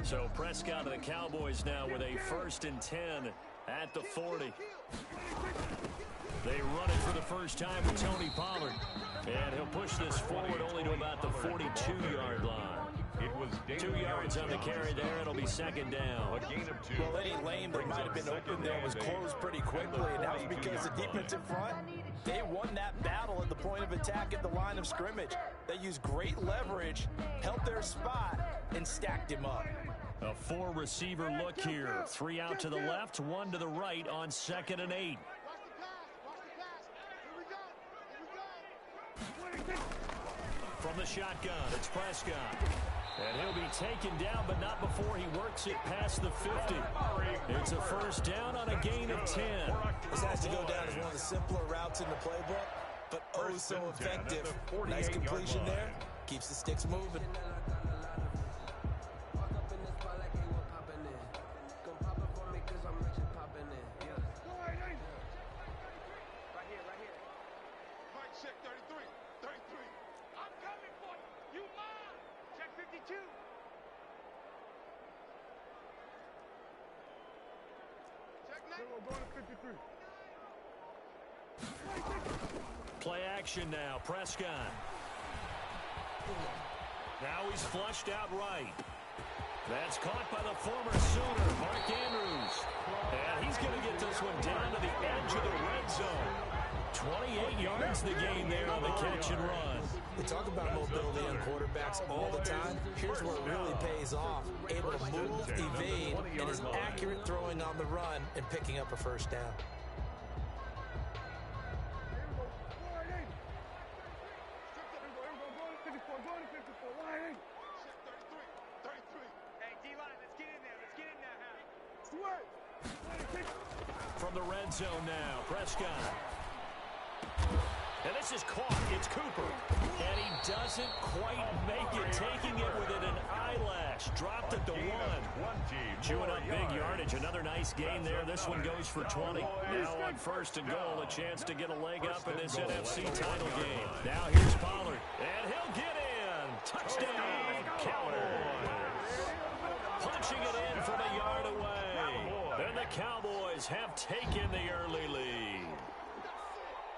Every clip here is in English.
So Prescott and the Cowboys now with a 1st and 10 at the 40. They run it for the first time with Tony Pollard. And he'll push this forward only to about the 42-yard line. It was 2 yards on the carry there. It'll be 2nd down. A gain of 2. Well, any lane that might have been open there was closed pretty quickly, and that was because the defensive front, they won that battle at the point of attack at the line of scrimmage. They used great leverage, held their spot, and stacked him up. A 4-receiver look here. 3 out to the left, 1 to the right on 2nd and 8. From the shotgun, it's Prescott. And he'll be taken down, but not before he works it past the 50. It's a 1st down on a gain of 10. This has to go down as one of the simpler routes in the playbook, but oh so effective. Nice completion there. Keeps the sticks moving. Play action now. Prescott. Now he's flushed out right. That's caught by the former Sooner, Mark Andrews. And he's going to get this one down to the edge of the red zone. 28 yards the gain there on the catch and run. They talk about mobility on quarterbacks all the time. Here's where it really pays off. Able to move, evade, and is accurate throwing on the run and picking up a 1st down. From the red zone now, Prescott. And this is caught. It's Cooper. And he doesn't quite make it, taking it within an eyelash. Dropped at the 1. Chewing up big yardage. Another nice gain there. This one goes for 20. Now on 1st and goal, a chance to get a leg up in this NFC title game. Now here's Pollard. And he'll get in. Touchdown, Cowboys. Punching it in from a yard away. And the Cowboys have taken the early lead.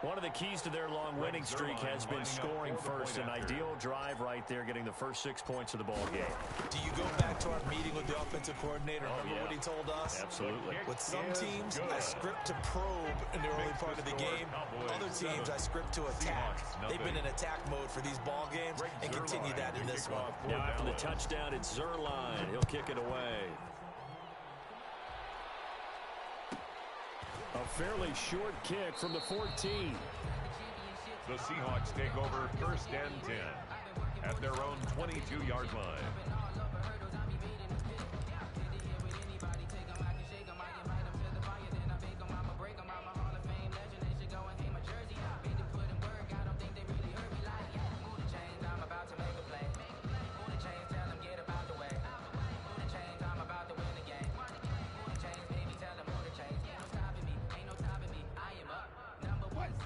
One of the keys to their long winning streak has been scoring first. An ideal drive right there, getting the first 6 points of the ball game. Do you go back to our meeting with the offensive coordinator? Remember what he told us? Absolutely. With some teams, I script to probe in the early part of the game. Other teams, I script to attack. They've been in attack mode for these ball games and continue that in this one. Now after the touchdown, it's Zuerlein. He'll kick it away. A fairly short kick from the 14. The Seahawks take over 1st and 10 at their own 22-yard line.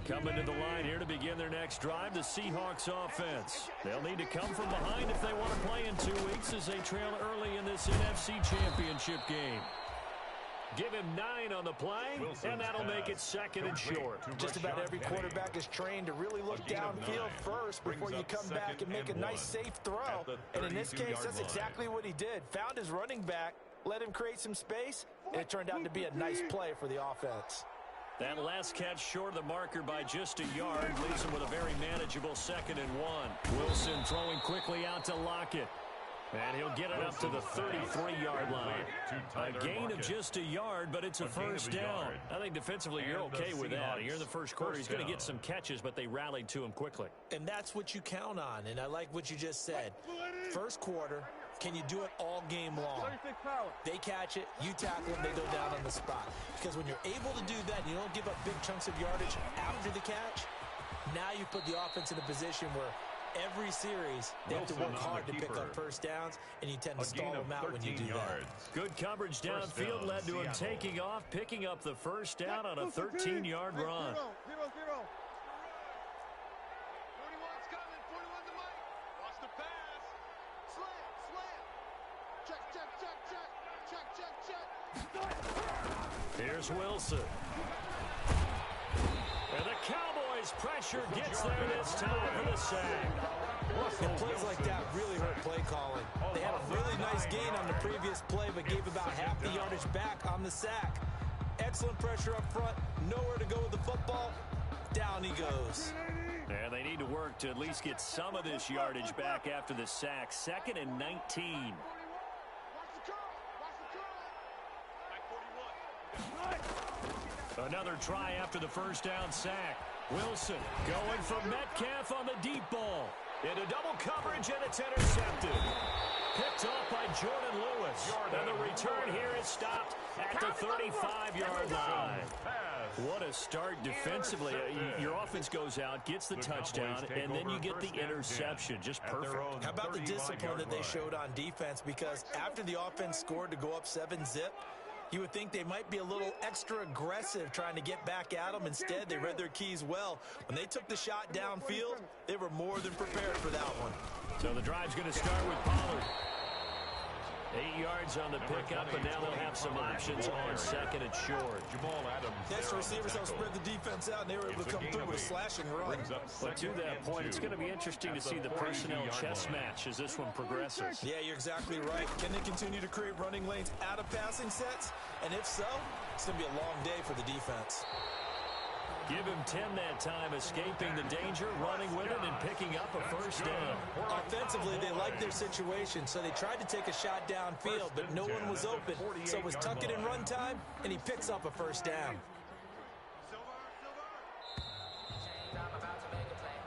Coming to the line here to begin their next drive, the Seahawks offense. They'll need to come from behind if they want to play in 2 weeks as they trail early in this NFC Championship game. Give him 9 on the play, and that'll make it 2nd and short. Just about every quarterback is trained to really look downfield first before you come back and make a nice, safe throw. And in this case, that's exactly what he did. Found his running back, let him create some space, and it turned out to be a nice play for the offense. That last catch short of the marker by just a yard leaves him with a very manageable 2nd and 1. Wilson throwing quickly out to Lockett. And he'll get it up to the 33-yard line. A gain of just a yard, but it's a 1st down. I think defensively you're okay with that. Here in the first quarter, he's going to get some catches, but they rallied to him quickly. And that's what you count on, and I like what you just said. First quarter, can you do it all game long? They catch it, you tackle them, they go down on the spot. Because when you're able to do that, you don't give up big chunks of yardage after the catch, now you put the offense in a position where every series, they have to work hard to pick up 1st downs, and you tend to stall them out when you do that. Good coverage downfield led to him taking off, picking up the 1st down on a 13-yard run. 41's coming, 41 to Mike. Watch the pass. Slam. Check. Here's Wilson. And the Cowboys' pressure gets there this time for the sack. And plays like that really hurt play calling. They had a really nice gain on the previous play, but gave about half the yardage back on the sack. Excellent pressure up front. Nowhere to go with the football. Down he goes. And they need to work to at least get some of this yardage back after the sack. 2nd and 19. Another try after the first down sack. Wilson going for Metcalf on the deep ball. Into double coverage, and it's intercepted. Picked off by Jordan Lewis. And the return here is stopped at the 35-yard line. What a start defensively. Your offense goes out, gets the touchdown, and then you get the interception. Just perfect. How about the discipline that they showed on defense? Because after the offense scored to go up 7-zip, you would think they might be a little extra aggressive trying to get back at them. Instead, they read their keys well. When they took the shot downfield, they were more than prepared for that one. So the drive's going to start with Pollard. 8 yards on the pickup, and now they'll have some options on 2nd and short. Next, receivers help spread the defense out, and they were able to come through with a slashing run. But to that point, it's going to be interesting to see the personnel chess match as this one progresses. Yeah, you're exactly right. Can they continue to create running lanes out of passing sets? And if so, it's going to be a long day for the defense. Give him 10 that time, escaping the danger, running with it, and picking up a first down. Offensively, they liked their situation, so they tried to take a shot downfield, but no one was open. So it was tuck it in run time, and he picks up a first down.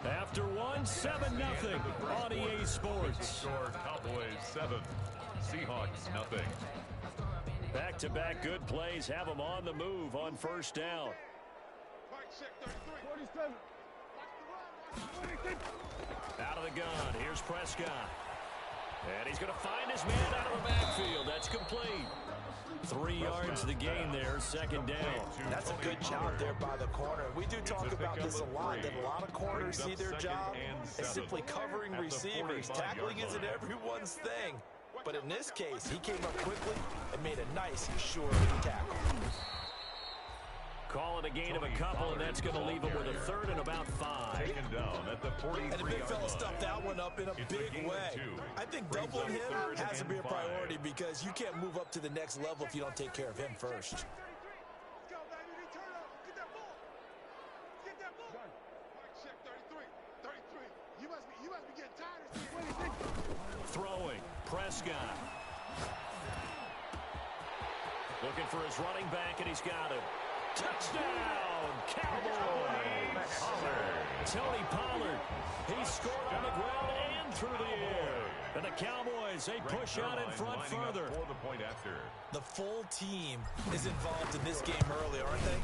After one, 7-0 on EA Sports. Cowboys 7, Seahawks 0. Back-to-back good plays have them on the move on first down. Out of the gun, here's Prescott. And he's going to find his man out of the backfield. That's complete. 3 yards the gain there, 2nd down. That's a good job there by the corner. We do talk about this a lot, that a lot of corners see their job as simply covering receivers. Tackling isn't everyone's thing. But in this case, he came up quickly and made a nice, sure tackle. Call it a gain of a couple, and that's going to leave him with a 3rd and about 5. Taken down at the 43-yard line. And the big fella stuffed that one up in a big way. I think doubling him has to be a priority because you can't move up to the next level if you don't take care of him first. Throwing, Prescott. Looking for his running back, and he's got him. Touchdown, Cowboys! Tony Pollard. He scored on the ground and through the air. And the Cowboys, they push out in front further. The full team is involved in this game early, aren't they?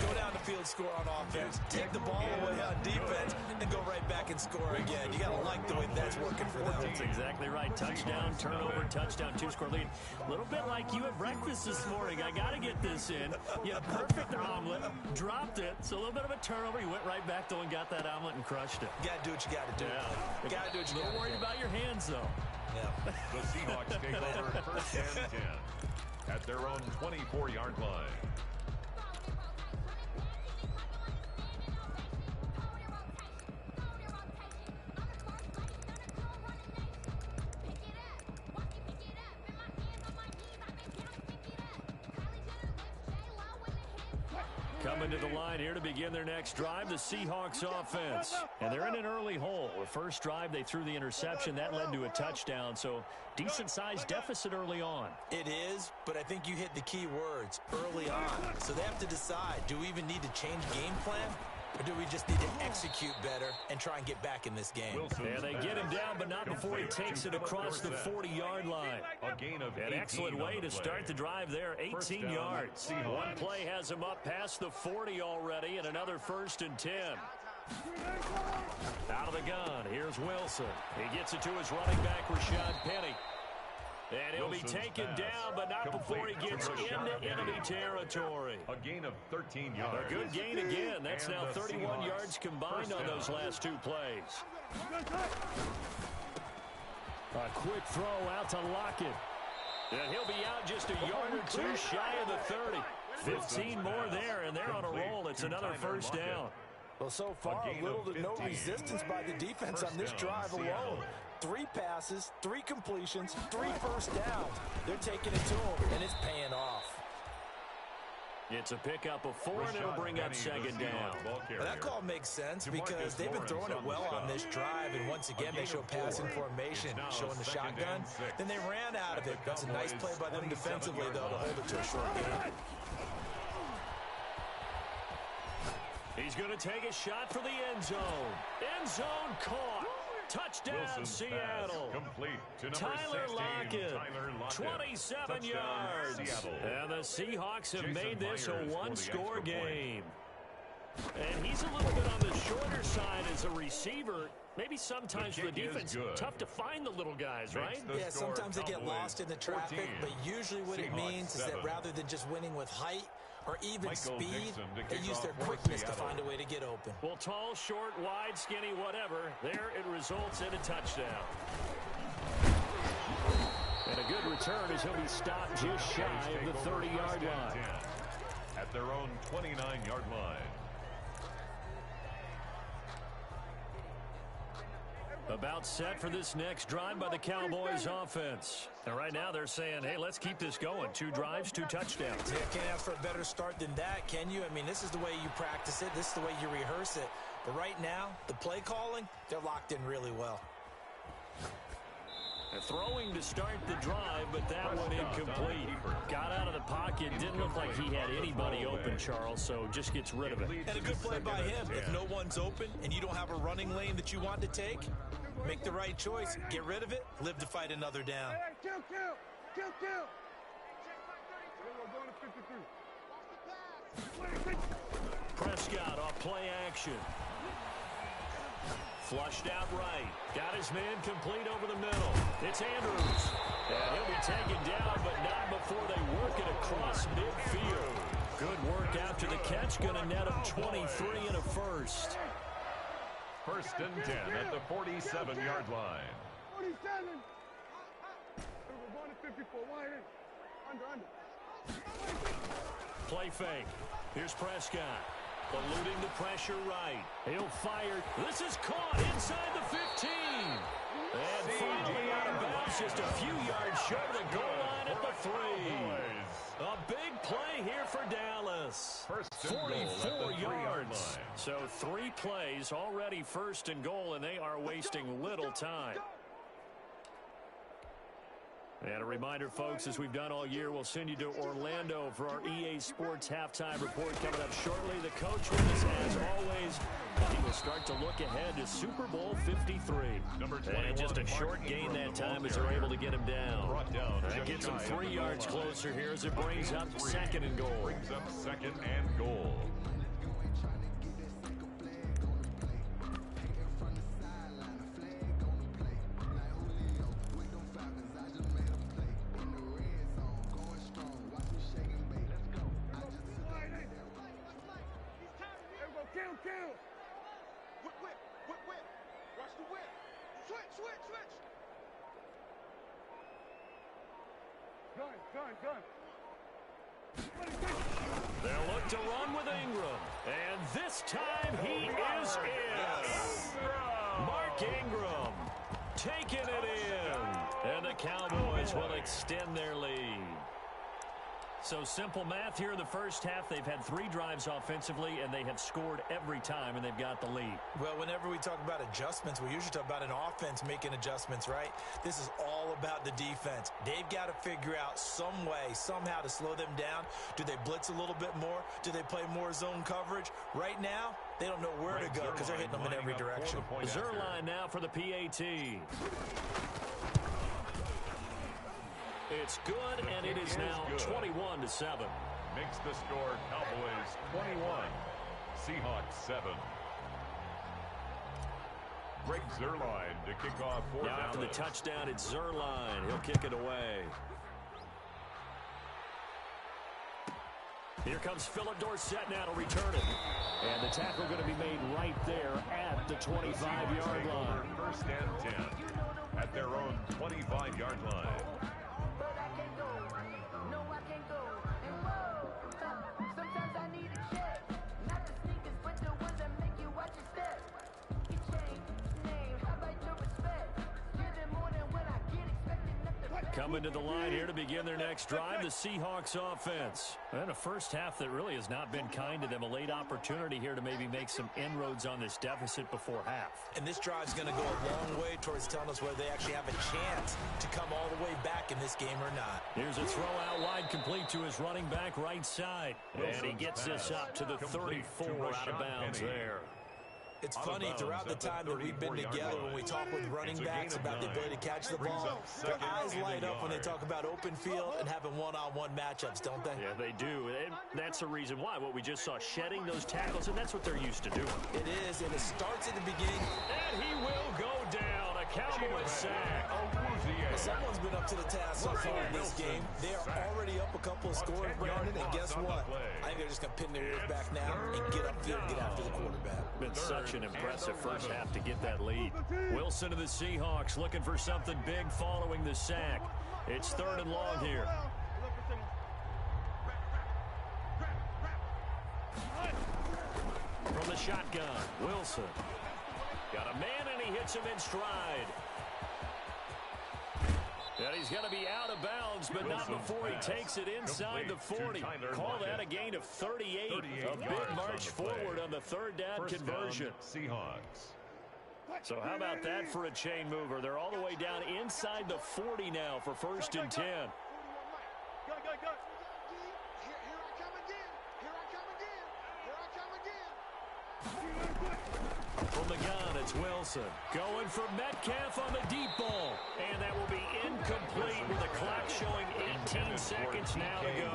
Go down the field, score on offense, take the ball away on defense, and go right back and score again. You got to like the way that's working for them. That's exactly right. Touchdown, turnover, touchdown, 2-score lead. A little bit like you at breakfast this morning. I got to get this in. You had a perfect omelet, dropped it. So a little bit of a turnover. You went right back, though, and got that omelet and crushed it. You got to do what you got to do. Yeah. Got to do what you got to do. A little worried about your hands, though. Yeah. The Seahawks take over 1st and 10 at their own 24-yard line. Coming to the line here to begin their next drive, the Seahawks offense. And they're in an early hole. The first drive, they threw the interception. That led to a touchdown, so decent-sized deficit early on. It is, but I think you hit the key words, early on. So they have to decide, do we even need to change game plan? Or do we just need to execute better and try and get back in this game? And they get him down, but not before he takes it across the 40-yard line. An excellent way to start the drive there, 18 yards. One play has him up past the 40 already, and another 1st and 10. Out of the gun, here's Wilson. He gets it to his running back, Rashad Penny. And he'll be taken down, but not before he gets into enemy territory. A gain of 13 yards. A good gain again. That's now 31 yards combined on those last 2 plays. A quick throw out to Lockett. And he'll be out just a yard or two shy of the 30. 15 more there, and they're on a roll. It's another first down. Well, so far, little to no resistance by the defense on this drive alone. 3 passes, 3 completions, 3 first downs. They're taking it to them, and it's paying off. It's a pickup of 4, and it'll bring up second down. Well, that call makes sense because they've been throwing it well on this drive, and once again, they show passing formation, showing the shotgun. Then they ran out of it. That's a nice play by them defensively, though, to hold it to a short game. He's going to take a shot for the end zone. End zone caught. Touchdown, Wilson's Seattle. Complete to Tyler 16, Lockett. Tyler Lockett. 27 Touchdown, yards. Seattle. And the Seahawks have Jason made this a Myers for the one-score extra game. And he's a little bit on the shorter side as a receiver. Maybe sometimes for the defense, tough to find the little guys, right? Yeah, sometimes they get lost in the traffic, 14. but usually what it means is that rather than just winning with height or even speed, they use their quickness to find a way to get open. Well, tall, short, wide, skinny, whatever, there it results in a touchdown. And a good return as he'll be stopped just shy of the 30-yard line. At their own 29-yard line. About set for this next drive by the Cowboys offense. And right now they're saying, hey, let's keep this going. 2 drives, 2 touchdowns. Yeah, can't ask for a better start than that, can you? I mean, this is the way you practice it. This is the way you rehearse it. But right now, the play calling, they're locked in really well. They're throwing to start the drive, but that one incomplete. Got out of the pocket. Didn't look like he had anybody open, Charles, so just gets rid of it. And a good play by him. If no one's open and you don't have a running lane that you want to take, make the right choice. Get rid of it. Live to fight another down. Kill. We're going to 53. Prescott off play action. Flushed out right. Got his man complete over the middle. It's Andrews. And he'll be taken down, but not before they work it across midfield. Good work after the catch. Going to net him 23 and a first. First and 10 at the 47-yard line. 47. We're going to 54. Wide under. Play fake. Here's Prescott. Eluding the pressure right. He'll fire. This is caught inside the 15. And finally out of bounds just a few yards short of the goal line at the 3. A big play here for Dallas. 44 yards. So 3 plays already first and goal, and they are wasting little time. And a reminder, folks, as we've done all year, we'll send you to Orlando for our EA Sports halftime report coming up shortly. The coach with us, as always, he will start to look ahead to Super Bowl 53. And just a short gain that time as they're able to get him down. That gets him 3 yards closer here as it brings up second and goal. Brings up second and goal. Kill. Whip. Watch the whip. Switch. Gun. They'll look to run with Ingram. And this time he is in. Mark Ingram taking it in. And the Cowboys will extend their lead. So simple math here in the first half. They've had 3 drives offensively, and they have scored every time, and they've got the lead. Well, whenever we talk about adjustments, we usually talk about an offense making adjustments, right? This is all about the defense. They've got to figure out some way, somehow to slow them down. Do they blitz a little bit more? Do they play more zone coverage? Right now, they don't know where to go because they're hitting them in every direction. Zuerlein now for the PAT. It's good, and it is now 21-7. Makes the score Cowboys 21, Seahawks 7. Greg Zuerlein to kick off for Now after the touchdown, it's Zuerlein. He'll kick it away. Here comes Philip Dorsett now to return it. And the tackle going to be made right there at the 25-yard line. First and 10 at their own 25-yard line. Coming to the line here to begin their next drive, the Seahawks offense. And a first half that really has not been kind to them. A late opportunity here to maybe make some inroads on this deficit before half. And this drive's going to go a long way towards telling us whether they actually have a chance to come all the way back in this game or not. Here's a throw out wide, complete to his running back right side. And he gets this up to the 34 out of bounds there. It's funny, throughout the time that we've been together, when we talk with running backs about the ability to catch the ball, their eyes light up when they talk about open field and having one-on-one matchups, don't they? Yeah, they do. And that's the reason why. What we just saw, shedding those tackles, and that's what they're used to doing. It is, and it starts at the beginning. And he will go down. A Cowboys sack. Someone's been up to the task so far in this game. They are already up a couple of scores, Brandon, and guess what? I think they're just going to pin their ears back now and get upfield and get after the quarterback. Been such an impressive first half to get that lead. Wilson to the Seahawks looking for something big following the sack. It's 3rd and long here. From the shotgun, Wilson. Got a man and he hits him in stride. And he's going to be out of bounds, but not before he takes it inside the 40. Call that a gain of 38. A big march forward on the 3rd down conversion. Seahawks. So how about that for a chain mover? They're all the way down inside the 40 now for 1st and 10. Go. Here I come again. From the gun, it's Wilson. Going for Metcalf on the deep ball. And that will be incomplete with the clock showing 18 seconds now to go.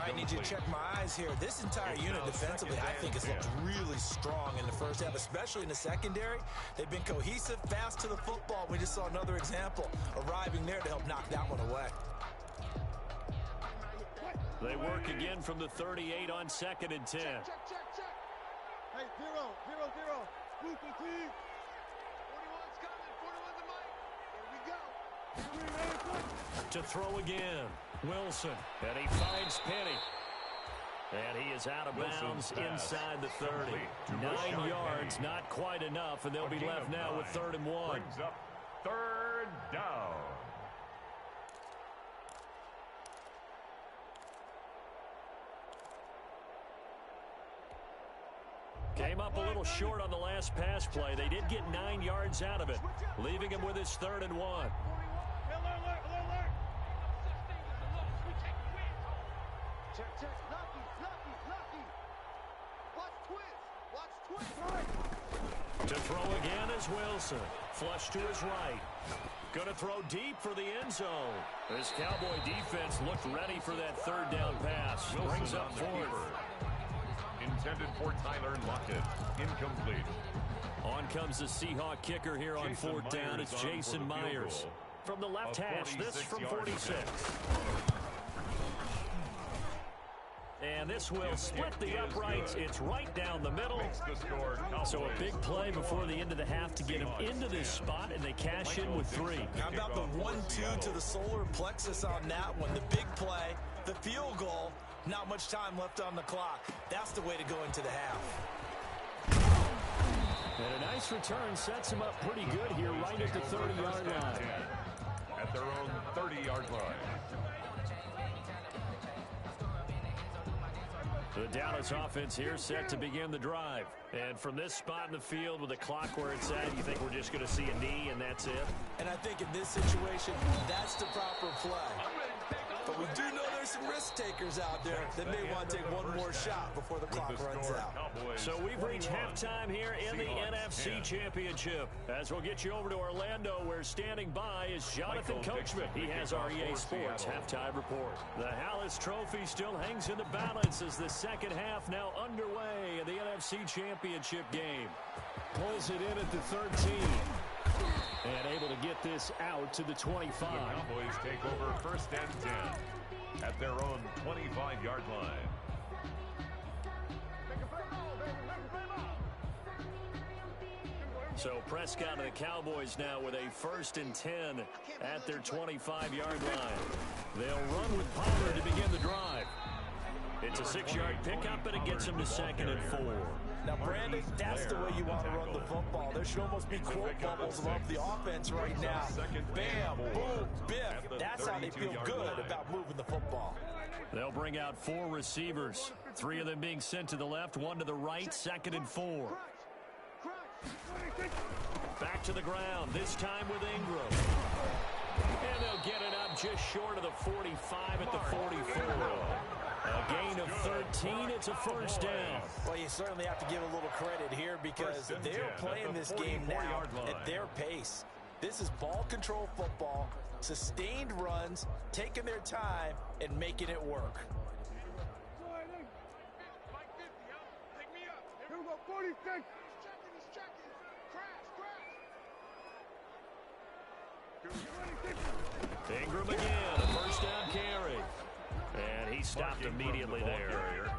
I need you to check my eyes here. This entire unit defensively, I think, has looked really strong in the first half, especially in the secondary. They've been cohesive, fast to the football. We just saw another example arriving there to help knock that one away. They work again from the 38 on 2nd and 10. Check. Hey, 0. Blue team. 41's coming. 41's the mic. Here we go. To throw again, Wilson. And he finds Penny. And he is out of bounds inside the 30. 9 yards, not quite enough, and they'll be left now with 3rd and 1. Brings up 3rd down. Came up a little short on the last pass play. They did get 9 yards out of it, leaving him with his 3rd and 1. Alert. Check. Lucky. Watch twist. To throw again is Wilson. Flush to his right. Going to throw deep for the end zone. This Cowboy defense looked ready for that 3rd down pass. Brings up 4th. Intended for Tyler Lockett. Incomplete. On comes the Seahawk kicker here on 4th down. It's Jason Myers. From the left hash, this from 46. And this will split the uprights. It's right down the middle. So a big play before the end of the half to get him into this spot, and they cash in with 3. How about the 1-2 to the solar plexus on that one? The big play, the field goal, not much time left on the clock. That's the way to go into the half. And a nice return sets him up pretty good here right at the 30-yard line. At their own 30-yard line. The Dallas offense here set to begin the drive. And from this spot in the field with the clock where it's at, you think we're just going to see a knee and that's it? And I think in this situation, that's the proper play. But we do know there's some risk takers out there that may want to take one more shot before the clock runs out. So we've reached halftime here in the NFC Championship. As we'll get you over to Orlando, where standing by is Jonathan Coachman. He has our EA Sports halftime report. The Hallis Trophy still hangs in the balance as the second half now underway in the NFC Championship game. Pulls it in at the 13. And able to get this out to the 25. The Cowboys take over 1st and 10 at their own 25-yard line. So Prescott and the Cowboys now with a 1st and 10 at their 25-yard line. They'll run with Pollard to begin the drive. It's a 6-yard pickup, and it gets them to 2nd and 4. Now, Brandon, that's the way you want to run the football. There should almost be quote bubbles above the offense right now. Bam, boom, biff. That's how they feel good about moving the football. They'll bring out 4 receivers. 3 of them being sent to the left, 1 to the right, 2nd and 4. Back to the ground, this time with Ingram. And they'll get it up just short of the 45 at the 44. A gain of 13, it's a first down. Well, you certainly have to give a little credit here because they're playing this game now at their pace. This is ball control football, sustained runs, taking their time, and making it work. Here we go, 46. Ingram again, a first down carry. And he stopped immediately there.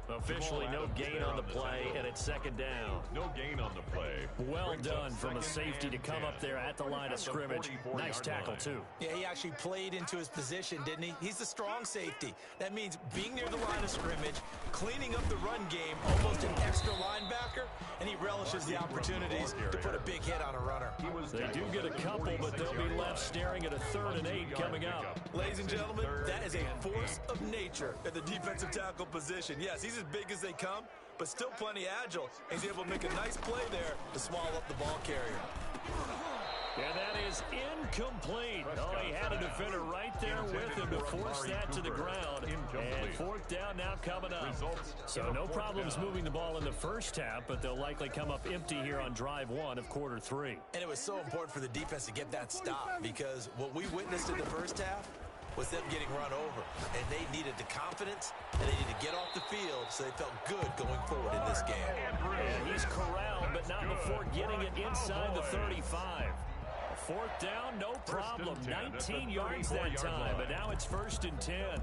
Officially no gain on the play, and it's 2nd down. No gain on the play. Well done from a safety to come up there at the line of scrimmage. Nice tackle, too. Yeah, he actually played into his position, didn't he? He's the strong safety. That means being near the line of scrimmage, cleaning up the run game, almost an extra linebacker, and he relishes the opportunities to put a big hit on a runner. They do get a couple, but they'll be left staring at a 3rd and 8 coming up. Ladies and gentlemen, that is a force of nature at the defensive tackle position. Yes, he's as big as they come, but still plenty agile. He's able to make a nice play there to swallow up the ball carrier. And that is incomplete. Oh, he had a defender right there with him to force that to the ground. And 4th down now coming up. So no problems moving the ball in the first half, but they'll likely come up empty here on drive 1 of quarter 3. And it was so important for the defense to get that stop because what we witnessed in the first half was them getting run over. And they needed the confidence, and they needed to get off the field so they felt good going forward in this game. And he's corralled, but not before getting it inside the 35. 4th down, no problem. 19 yards that time, but now it's 1st and 10.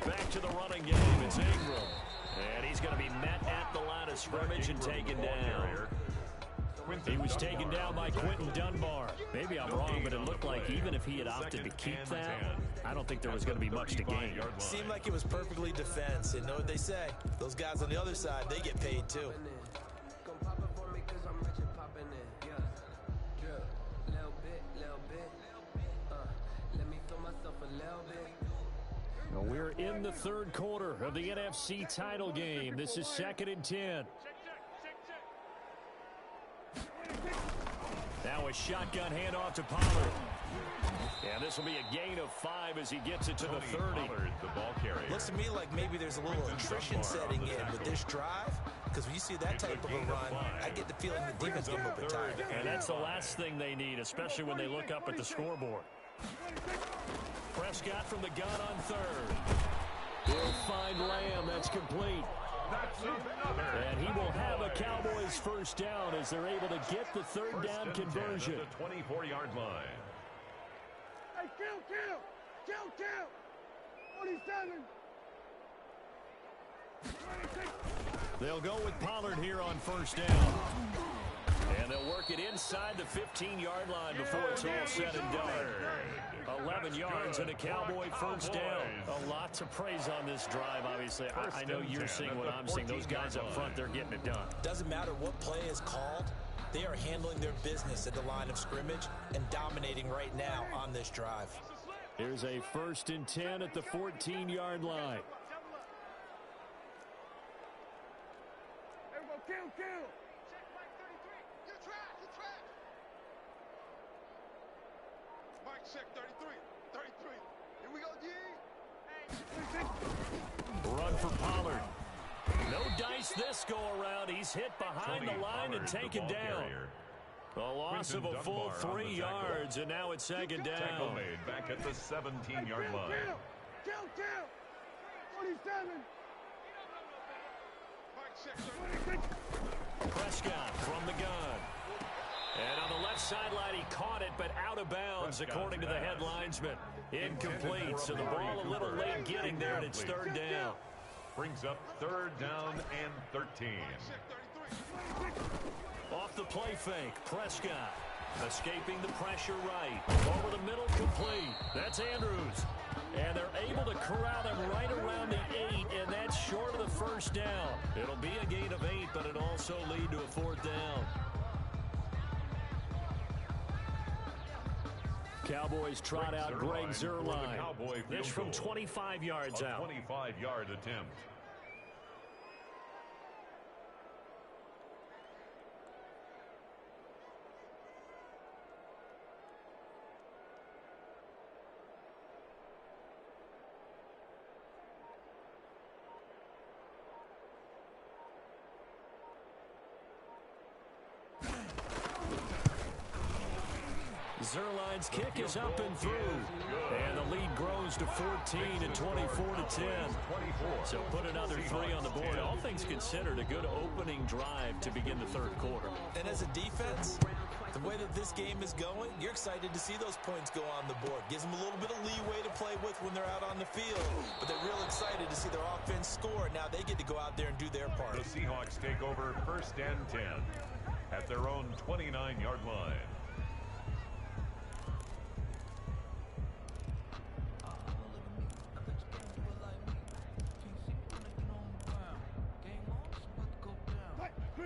Back to the running game, it's Ingram. And he's going to be met at the line of scrimmage and taken down. He was taken down by Quinton Dunbar. Maybe I'm wrong, but it looked like even if he had opted to keep that, I don't think there was going to be much to gain. Seemed like it was perfectly defense. And know what they say? Those guys on the other side, they get paid too. We're in the 3rd quarter of the NFC title game. This is 2nd and 10. Now a shotgun handoff to Pollard. And this will be a gain of 5 as he gets it to the 30. The ball carrier. Looks to me like maybe there's a little attrition setting in with this drive. Because when you see that type of a run, I get the feeling the defense is a little bit tired. And that's the last thing they need, especially when they look up at the scoreboard. Prescott from the gun on 3rd. He'll find Lamb. That's complete. And he will have a Cowboys first down as they're able to get the 3rd down conversion. The 24-yard line. Hey, kill! 47. They'll go with Pollard here on first down. And they'll work it inside the 15-yard line before it's all said and done. 11 yards and a Cowboy first down. A lot to praise on this drive, obviously. I know you're seeing what I'm seeing. Those guys up front, they're getting it done. Doesn't matter what play is called. They are handling their business at the line of scrimmage and dominating right now on this drive. Here's a 1st and 10 at the 14-yard line. Kill! Mike, check 33. Here we go, Run for Pollard. No dice this go-around. He's hit behind the line and taken down. A loss of a full 3 yards, and now it's 2nd down. Tackle made back at the 17-yard line. Kill! 47. Prescott from the gun. And on the left sideline, he caught it, but out of bounds, according to the headlinesman. Incomplete, so the ball a little late getting there, and it's third down. Brings up third down and 13. Off the play fake, Prescott. Escaping the pressure right. Over the middle, complete. That's Andrews. And they're able to corral him right around the 8, and that's short of the first down. It'll be a gain of 8, but it'll also lead to a fourth down. Cowboys trot out Greg Zuerlein. This from 25 yards out. 25-yard attempt. Zuerlein's kick is up and through. And the lead grows to 14 and 24-10. So put another 3 on the board. All things considered, a good opening drive to begin the third quarter. And as a defense, the way that this game is going, you're excited to see those points go on the board. Gives them a little bit of leeway to play with when they're out on the field. But they're real excited to see their offense score. Now they get to go out there and do their part. The Seahawks take over first and 10 at their own 29-yard line.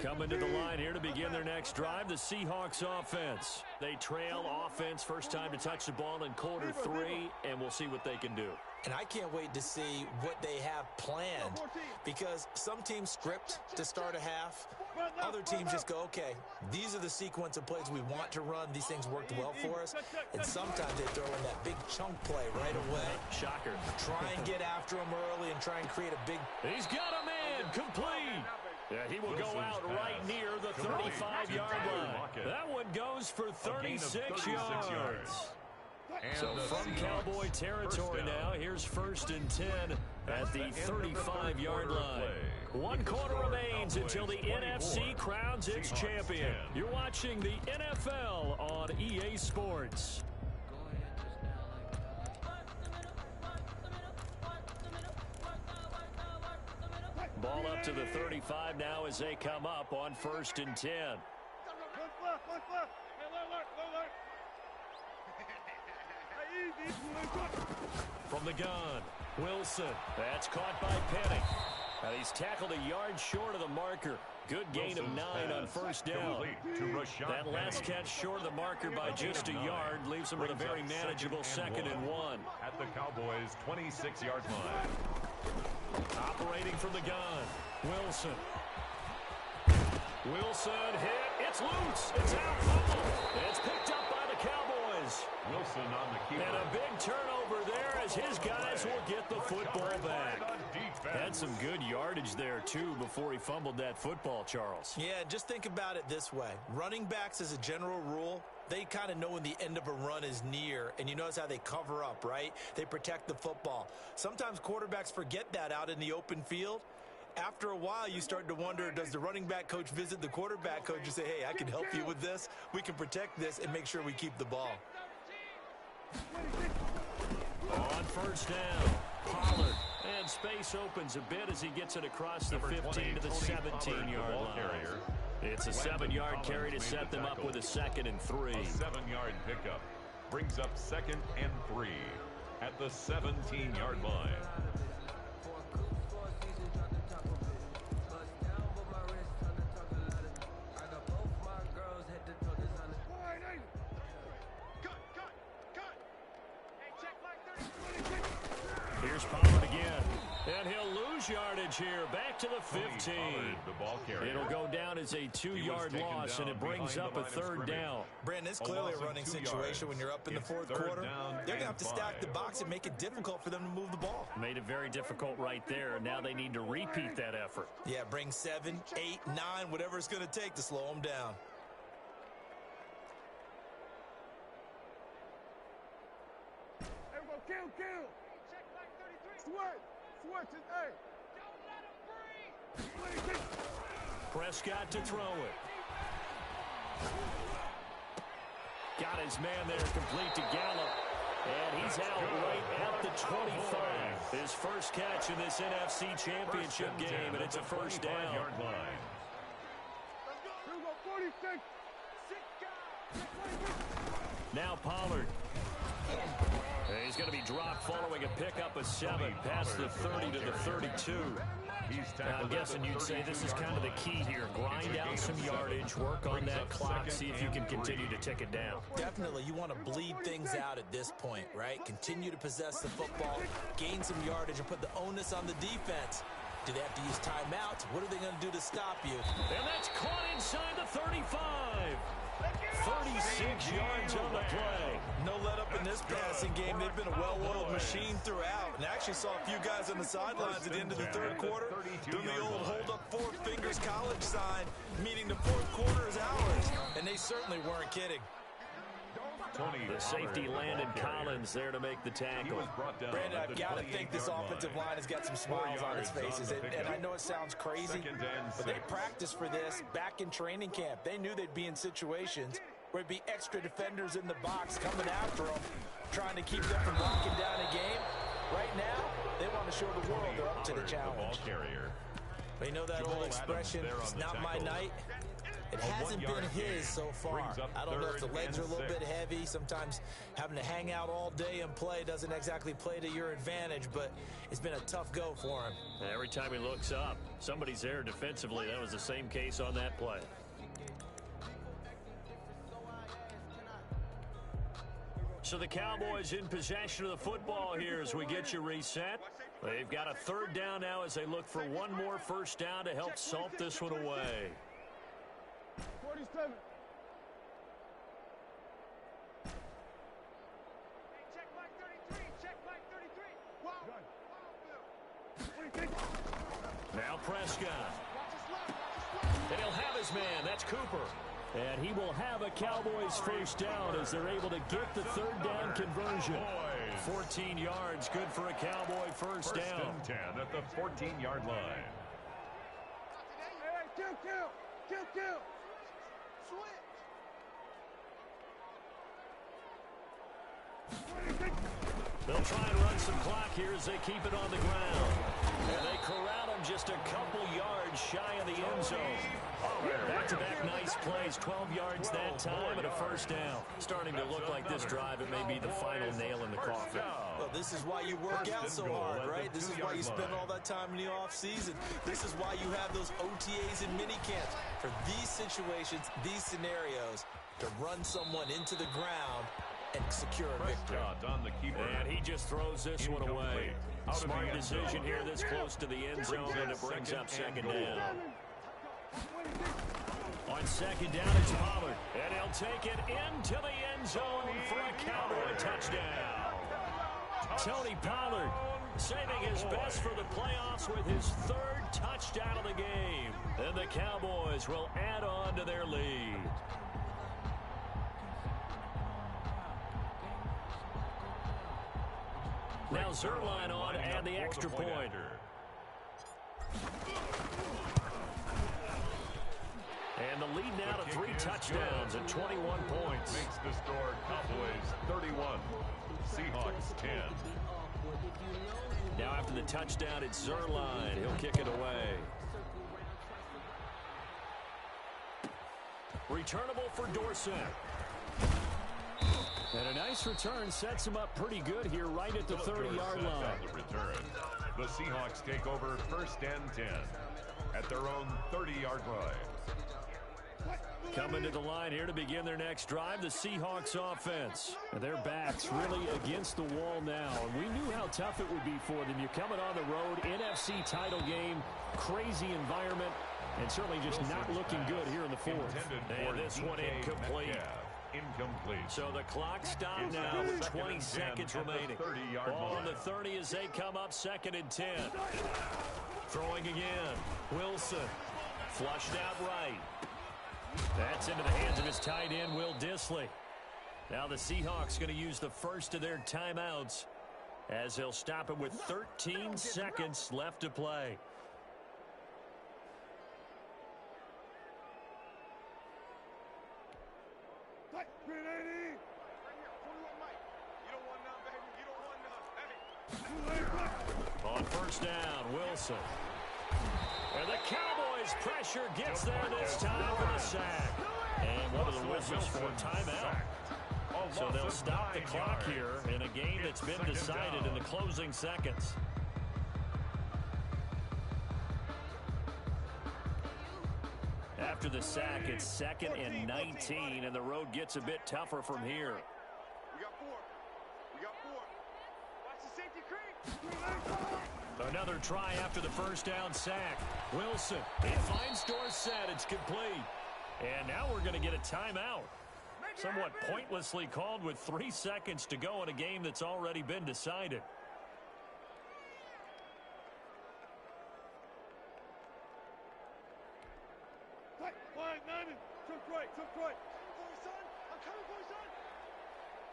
Coming to the line here to begin their next drive, the Seahawks offense. They trail offense, first time to touch the ball in quarter 3, and we'll see what they can do. And I can't wait to see what they have planned, because some teams script to start a half. Other teams just go, okay, these are the sequence of plays we want to run. These things worked well for us. And sometimes they throw in that big chunk play right away. Shocker. Try and get after him early and try and create a big... He's got a man, complete. Yeah, he will go out right near the 35-yard line. That one goes for 36 yards. So from Cowboy territory now, here's first and 10 at the 35-yard line. 1 quarter remains until the NFC crowns its champion. You're watching the NFL on EA Sports. Ball up to the 35 now as they come up on first and 10. From the gun, Wilson. That's caught by Penning. He's tackled a yard short of the marker. Good gain of 9 on first down. That last catch short of the marker by just a yard leaves him with a very manageable 2nd and 1. At the Cowboys' 26-yard line. Operating from the gun, Wilson. Wilson hit. It's loose. It's out. It's picked up by the Cowboys. Wilson on the keeper. And a big turnover there as his guys will get the football back. Had some good yardage there, too, before he fumbled that football, Charles. Yeah, just think about it this way. Running backs, as a general rule, they kind of know when the end of a run is near, and you notice how they cover up, right? They protect the football. Sometimes quarterbacks forget that out in the open field. After a while, you start to wonder, does the running back coach visit the quarterback coach and say, hey, I can help you with this. We can protect this and make sure we keep the ball. On first down, Pollard. And space opens a bit as he gets it across the 15 to the 17-yard line. It's a 7-yard carry to set them up with a 2nd and 3. A 7-yard pickup brings up 2nd and 3 at the 17-yard line. Here's Pollard again. And he'll lose yardage here. Back to the 15. It'll go down as a 2-yard loss, and it brings up a 3rd down. Brandon, it's clearly a running situation when you're up in the 4th quarter. They're going to have to stack the box and make it difficult for them to move the ball. Made it very difficult right there. Now they need to repeat that effort. Yeah, bring 7, 8, 9, whatever it's going to take to slow them down. Kill. Switch it, hey. Don't let him breathe. Prescott to throw it. Got his man there, complete to Gallup. And he's out right at the 25. His first catch in this NFC Championship game, and it's a first down. Now Pollard. He's going to be dropped following a pickup of 7 past the 30 to the 32. Now, I'm guessing you'd say this is kind of the key here. Grind out some yardage, work on that clock, see if you can continue to tick it down. Definitely, you want to bleed things out at this point, right? Continue to possess the football, gain some yardage, and put the onus on the defense. Do they have to use timeouts? What are they going to do to stop you? And that's caught inside the 35. 36 yards on the play. No let up in this passing game. They've been a well-oiled machine throughout. And I actually saw a few guys on the sidelines at the end of the third quarter doing the old hold up 4 fingers college sign, meaning the fourth quarter is ours. And they certainly weren't kidding. The safety Landon Collins there to make the tackle. Brandon, I've got to think this offensive line has got some smiles on its faces. And I know it sounds crazy, but they practiced for this back in training camp. They knew they'd be in situations where it'd be extra defenders in the box coming after them, trying to keep them from locking down a game. Right now, they want to show the world they're up to the challenge. But you know that old expression, it's not my night. It hasn't been his so far. I don't know if the legs are a little bit heavy. Sometimes having to hang out all day and play doesn't exactly play to your advantage, but it's been a tough go for him. Every time he looks up, somebody's there defensively. That was the same case on that play. So the Cowboys in possession of the football here as we get you reset. They've got a third down now as they look for one more first down to help salt this one away. 47. Check Mike 33. Check Mike 33. Wow. Now Prescott. And he'll have his man. That's Cooper. And he will have a Cowboys first down as they're able to get the third down conversion. 14 yards, good for a Cowboy first down. First and 10 at the 14-yard line. Hey, kill. They'll try and run some clock here as they keep it on the ground. And they corral him just a couple yards shy of the end zone. Back-to-back nice plays, 12 yards that time and a first down. Starting to look like this drive, it may be the final nail in the coffin. Well, this is why you work out so hard, right? This is why you spend all that time in the offseason. This is why you have those OTAs and minicamps. For these situations, these scenarios, to run someone into the ground and secure a victory. And he just throws this one away. Smart decision here this close to the end zone, and it brings up second down. On second down, it's Pollard. And he'll take it into the end zone for a Cowboy touchdown. Tony Pollard saving his best for the playoffs with his third touchdown of the game. And the Cowboys will add on to their lead. Now Zerline on and the extra point. And the lead now to 3 touchdowns at 21 points. Makes the score Cowboys 31, Seahawks 10. Now after the touchdown, it's Zerline. He'll kick it away. Returnable for Dorsett. And a nice return sets him up pretty good here right at the 30-yard line. The Seahawks take over first and 10 at their own 30-yard line. Coming to the line here to begin their next drive, the Seahawks offense. And their backs really against the wall now. And we knew how tough it would be for them. You're coming on the road, NFC title game, crazy environment, and certainly just not looking good here in the fourth. And this one incomplete. So the clock stopped now with 20 seconds remaining. Ball on the 30 as they come up second and 10. Throwing again. Wilson. Flushed out right. That's into the hands of his tight end, Will Dissly. Now the Seahawks going to use the first of their timeouts as they'll stop it with 13 seconds left to play. Wilson. And the Cowboys' pressure gets there this time for the sack. And one of the whistles for timeout. So they'll stop the clock here in a game that's been decided in the closing seconds. After the sack, it's 2nd and 19, and the road gets a bit tougher from here. We got 4. We got 4. Watch the safety creep. Another try after the first down sack. Wilson, he finds Dorsett. It's complete. And now we're going to get a timeout. Somewhat pointlessly called with 3 seconds to go in a game that's already been decided. Line, 90. Took right. Coming for you, son. I'm coming for you, son.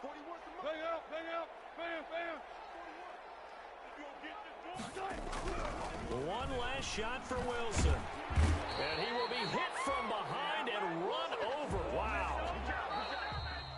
41 to bang out. Bam. 41. One last shot for Wilson. And he will be hit from behind and run over. Wow.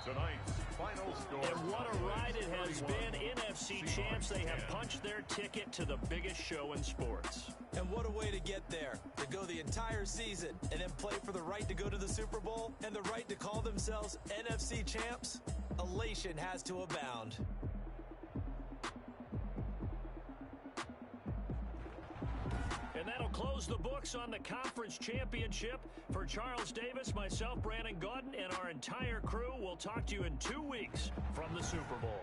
Tonight's final score. And what a ride it has been. NFC champs, they have punched their ticket to the biggest show in sports. And what a way to get there. To go the entire season and then play for the right to go to the Super Bowl and the right to call themselves NFC champs. Elation has to abound. And that'll close the books on the conference championship. For Charles Davis, myself, Brandon Gaudin, and our entire crew, we'll talk to you in 2 weeks from the Super Bowl.